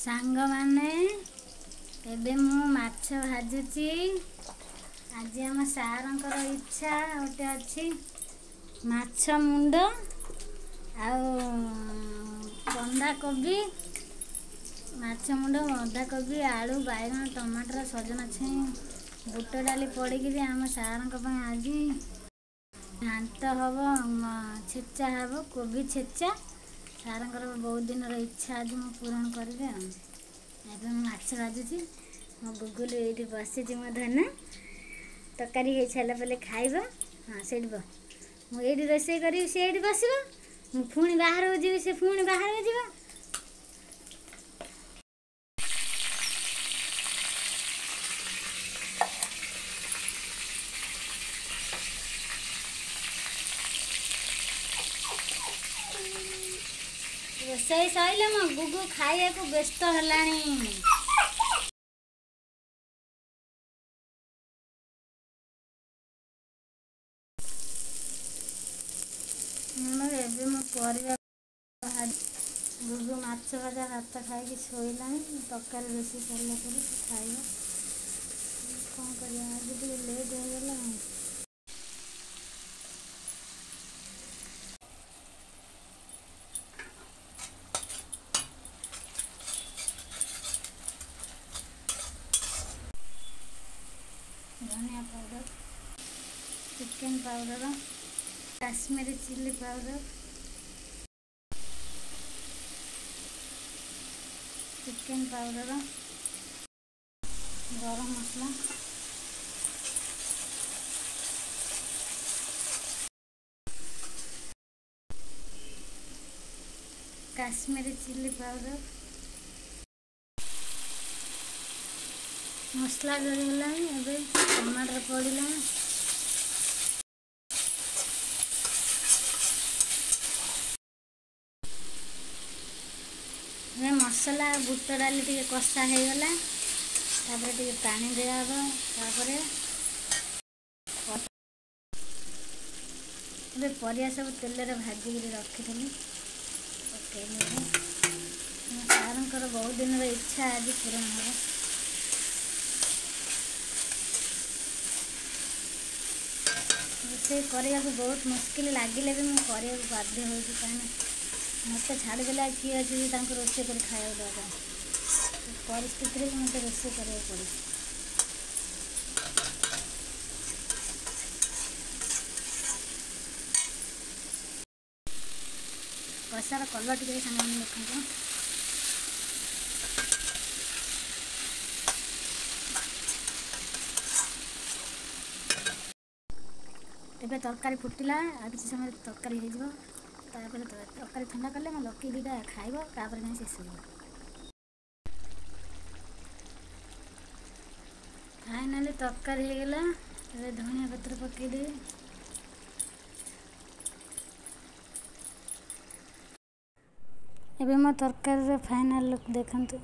सांग माने एबे मु माछ भाजुची। आज आम सारंकर इच्छा गोटे अच्छी माछ मुंड बंधा कोबी माछ मुंड बंधा कोबी आलू बैगन टमाटर सजना छुई बुट डाली पड़ी आम सारंक आज घांट हम छेचा हम कोबी छेचा सारंकर बहुत दिन इच्छा आज मु पूरण करी माछ भाजुची मो गुगुल ये बसी मो धन तरकारी हो सारा पे खाइब। हाँ से मुझे रोसे करी सी ये बस पुणी बाहर जी से पुणी बाहर जी रोसई सैले मो गुगु खाइया को व्यस्त है। गुगु माछ भजा भात खाई शोला तरकारी रोषे सारा खाइब कौन कर आज लेट होगला। धनिया powder chicken powder Kashmiri chilli powder chicken powder गरम मसला काश्मीरी चिल्ली पाउडर मसला जड़गला टमाटर पड़ा मसला बुट डाली टे कषा हो गला टे पानी दिया परिया सब तेल भाजिक रखी सारंकर बहुत दिन इच्छा आज पूरण हम। रोसे करने बहुत मुस्किल लगिले भी मुझे बाध्य हो मत छाड़देला किए अच्छी रोसे कर खाया दरकार परिस्थिति मत रोसे करा पड़े। कषार कलर टे सामान देखो एबे तरकारी फुटिला आ किसी समय तरकारी हो तरकारी ठंडा कले मैं लकी दीटा खाइब नहीं शेष फाइनाली तरकारी हो गला। धनिया पत्र पकईदे एबे मो तरकारी फाइनल लुक देखंतु।